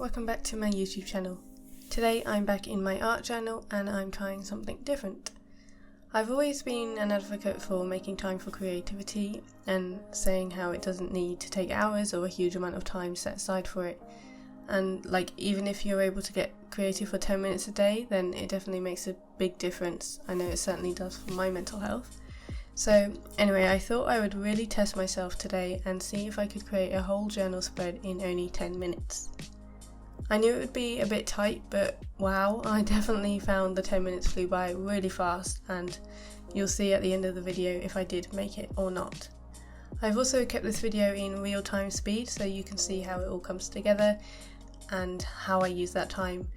welcome back to my YouTube channel. Today I'm back in my art journal and I'm trying something different. I've always been an advocate for making time for creativity and saying how it doesn't need to take hours or a huge amount of time set aside for it. And even if you're able to get creative for 10 minutes a day, then it definitely makes a big difference. I know it certainly does for my mental health. So anyway, I thought I would really test myself today and see if I could create a whole journal spread in only 10 minutes. I knew it would be a bit tight, but wow, I definitely found the 10 minutes flew by really fast, and you'll see at the end of the video if I did make it or not. I've also kept this video in real-time speed so you can see how it all comes together and how I use that time.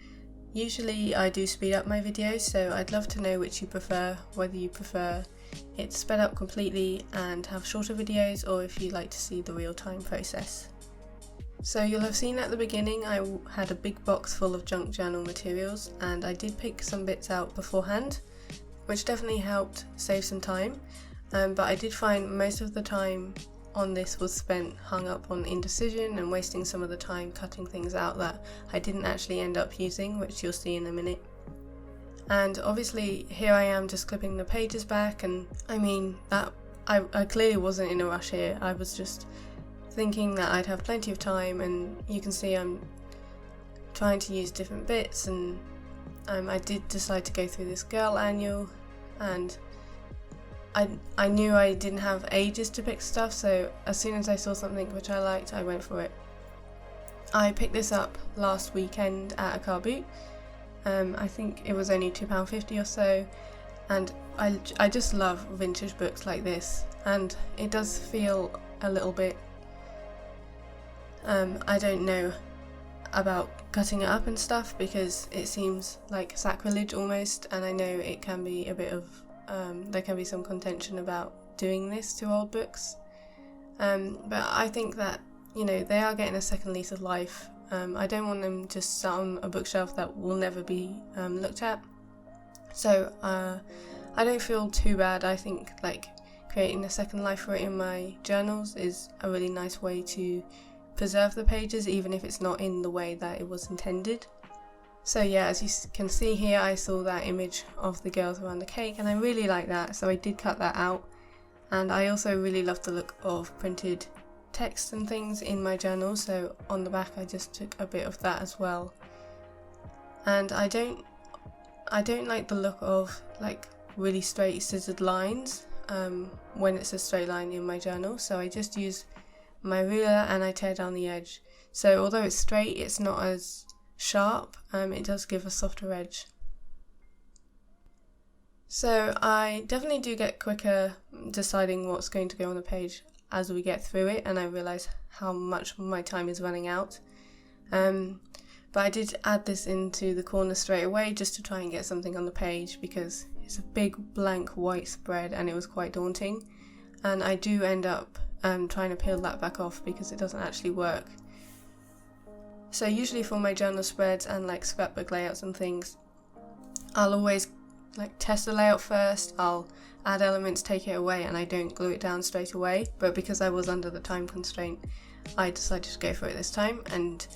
Usually I do speed up my videos, so I'd love to know which you prefer, whether you prefer it sped up completely and have shorter videos, or if you like to see the real-time process. So you'll have seen at the beginning I had a big box full of junk journal materials, and I did pick some bits out beforehand, which definitely helped save some time, but I did find most of the time on this was spent hung up on indecision and wasting some of the time cutting things out that I didn't actually end up using, which you'll see in a minute. And obviously here I am just clipping the pages back, and I mean that I clearly wasn't in a rush here. I was just thinking that I'd have plenty of time, and you can see I'm trying to use different bits, and I did decide to go through this girl annual, and I knew I didn't have ages to pick stuff, so as soon as I saw something which I liked, I went for it. I picked this up last weekend at a car boot. I think it was only £2.50 or so, and I just love vintage books like this, and it does feel a little bit, I don't know about cutting it up and stuff because it seems like sacrilege almost, and I know it can be a bit of, there can be some contention about doing this to old books, but I think that, you know, they are getting a second lease of life. I don't want them just sat on a bookshelf that will never be looked at. So I don't feel too bad. I think creating a second life for it in my journals is a really nice way to preserve the pages, even if it's not in the way that it was intended. So yeah, as you can see here, I saw that image of the girls around the cake and I really like that, so I did cut that out. And I also really love the look of printed text and things in my journal, so on the back I just took a bit of that as well. And I don't like the look of really straight scissored lines when it's a straight line in my journal, so I just use my ruler and I tear down the edge. So although it's straight, it's not as sharp, it does give a softer edge. So I definitely do get quicker deciding what's going to go on the page as we get through it, and I realise how much my time is running out. But I did add this into the corner straight away just to try and get something on the page, because it's a big blank white spread and it was quite daunting, and I do end up trying to peel that back off because it doesn't actually work. So usually for my journal spreads and scrapbook layouts and things, I'll always test the layout first, I'll add elements, take it away, and I don't glue it down straight away. But because I was under the time constraint, I decided to go for it this time, and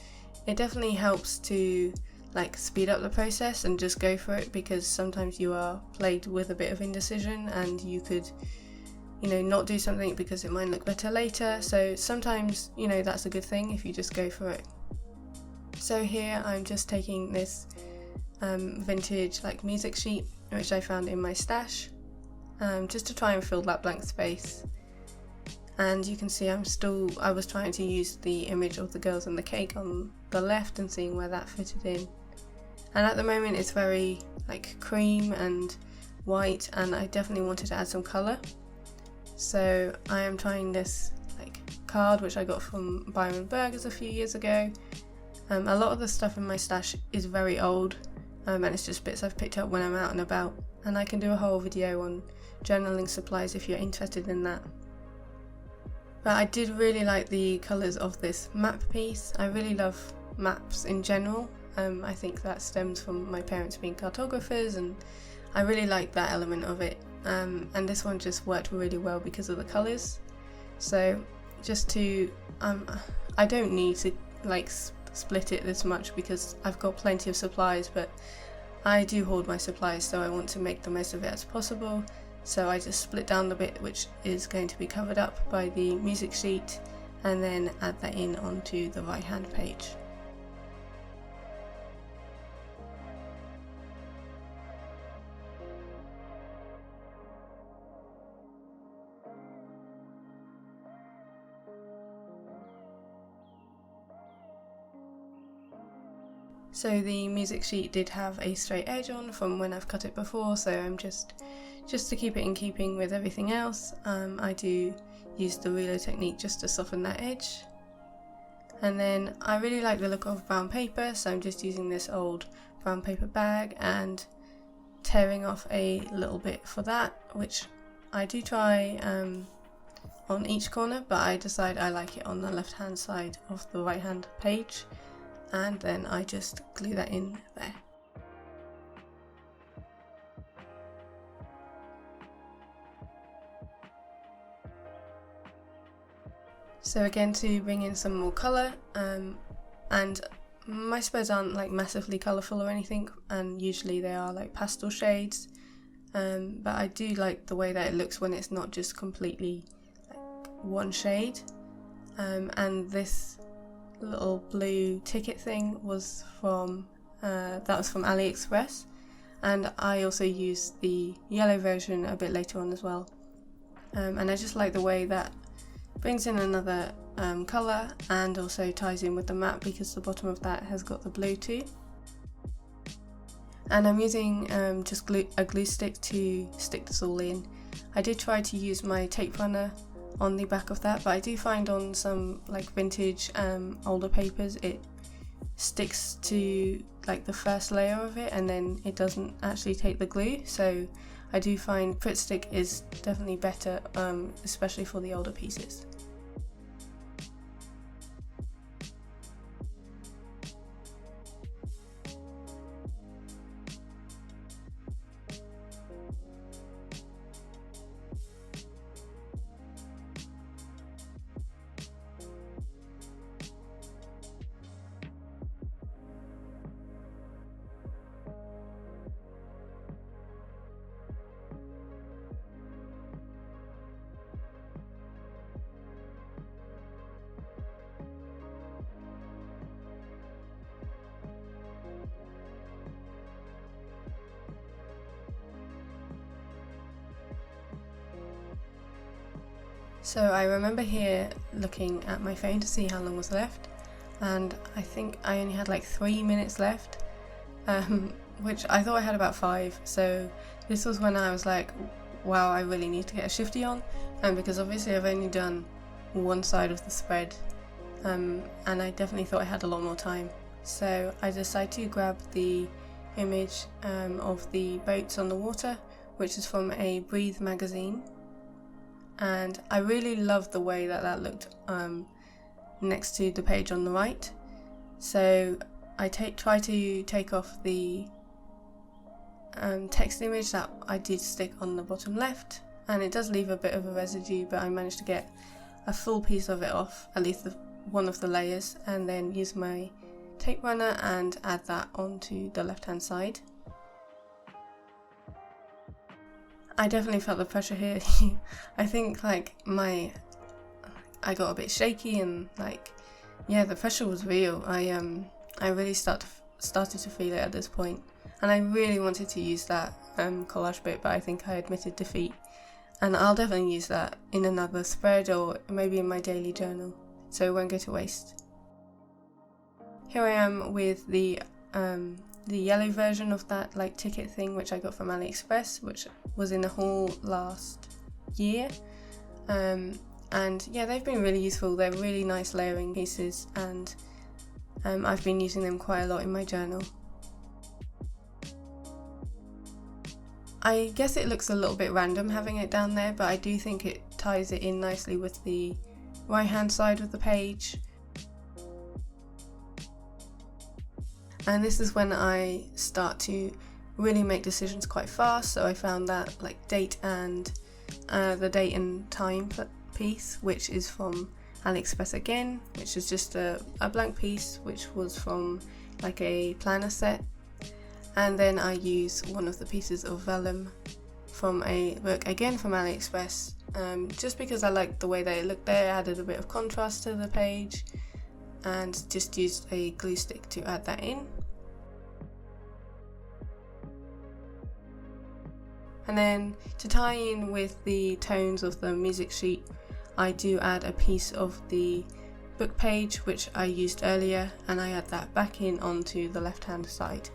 it definitely helps to speed up the process and just go for it, because sometimes you are plagued with a bit of indecision and you could, not do something because it might look better later. So sometimes, that's a good thing if you just go for it. So here I'm just taking this vintage music sheet which I found in my stash, just to try and fill that blank space. And you can see I was trying to use the image of the girls and the cake on the left and seeing where that fitted in. And at the moment it's very cream and white, and I definitely wanted to add some colour. So I am trying this card which I got from Byron Burgers a few years ago. A lot of the stuff in my stash is very old, and it's just bits I've picked up when I'm out and about, and I can do a whole video on journaling supplies if you're interested in that. But I did really like the colours of this map piece. I really love maps in general. I think that stems from my parents being cartographers, and I really like that element of it. And this one just worked really well because of the colours. So just to, I don't need to split it this much because I've got plenty of supplies, but I do hoard my supplies, so I want to make the most of it as possible. So I just split down the bit which is going to be covered up by the music sheet and then add that in onto the right hand page. So the music sheet did have a straight edge on from when I've cut it before, so I'm just to keep it in keeping with everything else, I do use the ruler technique just to soften that edge. And then I really like the look of brown paper, so I'm just using this old brown paper bag and tearing off a little bit for that, which I do try on each corner, but I decide I like it on the left hand side of the right hand page, and then I just glue that in there. So again, to bring in some more colour, and my spreads aren't like massively colourful or anything, and usually they are like pastel shades, but I do like the way that it looks when it's not just completely like one shade. And this little blue ticket thing was from AliExpress, and I also used the yellow version a bit later on as well. And I just like the way that brings in another colour and also ties in with the map because the bottom of that has got the blue too. And I'm using just a glue stick to stick this all in. I did try to use my tape runner on the back of that, but I do find on some like vintage older papers it sticks to like the first layer of it and then it doesn't actually take the glue, so I do find Pritt Stick is definitely better, especially for the older pieces. So I remember here looking at my phone to see how long was left, and I think I only had like 3 minutes left, which I thought I had about 5, so this was when I was like, wow, I really need to get a shifty on, because obviously I've only done one side of the spread, and I definitely thought I had a lot more time. So I decided to grab the image of the boats on the water, which is from a Breathe magazine. And I really loved the way that looked next to the page on the right. So I try to take off the text image that I did stick on the bottom left, and it does leave a bit of a residue, but I managed to get a full piece of it off, at least one of the layers, and then use my tape runner and add that onto the left hand side. I definitely felt the pressure here. I think like I got a bit shaky, and like, yeah, the pressure was real. I really started to feel it at this point, and I really wanted to use that collage bit, but I think I admitted defeat, and I'll definitely use that in another spread or maybe in my daily journal, so it won't go to waste. Here I am with the yellow version of that like ticket thing, which I got from AliExpress, which was in a haul last year, and yeah, they've been really useful. They're really nice layering pieces, and I've been using them quite a lot in my journal. I guess it looks a little bit random having it down there, but I do think it ties it in nicely with the right hand side of the page. And this is when I start to really make decisions quite fast, so I found that like date and the date and time piece, which is from AliExpress again, which is just a blank piece which was from like a planner set, and then I use one of the pieces of vellum from a book again from AliExpress, just because I liked the way that it looked there. I added a bit of contrast to the page and just used a glue stick to add that in. And then to tie in with the tones of the music sheet, I do add a piece of the book page which I used earlier, and I add that back in onto the left hand side.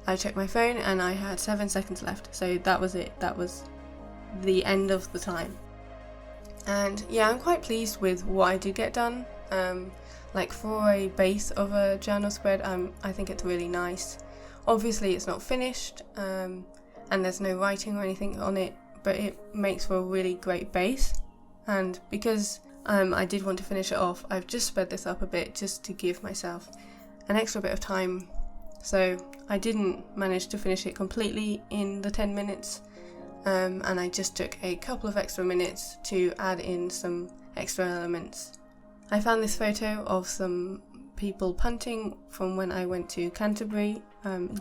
I checked my phone and I had 7 seconds left, so that was it. That was the end of the time. And yeah, I'm quite pleased with what I did get done. Like for a base of a journal spread, I think it's really nice. Obviously it's not finished, and there's no writing or anything on it, but it makes for a really great base. And because I did want to finish it off, I've just sped this up a bit just to give myself an extra bit of time. So I didn't manage to finish it completely in the 10 minutes, and I just took a couple of extra minutes to add in some extra elements. I found this photo of some people punting from when I went to Canterbury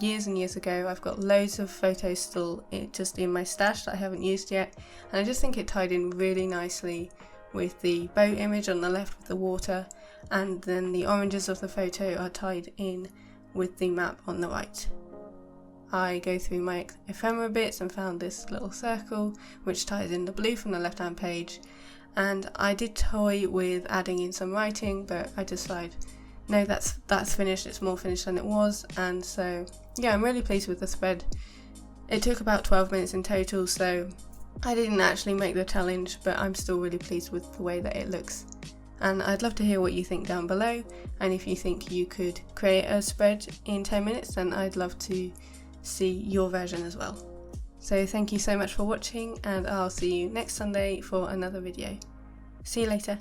years and years ago. I've got loads of photos still just in my stash that I haven't used yet, and I just think it tied in really nicely with the boat image on the left with the water, and then the oranges of the photo are tied in with the map on the right. I go through my ephemera bits and found this little circle which ties in the blue from the left hand page, and I did toy with adding in some writing, but I decided no, that's finished, it's more finished than it was. And so yeah, I'm really pleased with the spread. It took about 12 minutes in total, so I didn't actually make the challenge, but I'm still really pleased with the way that it looks. And I'd love to hear what you think down below, and if you think you could create a spread in 10 minutes, then I'd love to see your version as well. So thank you so much for watching, and I'll see you next Sunday for another video. See you later.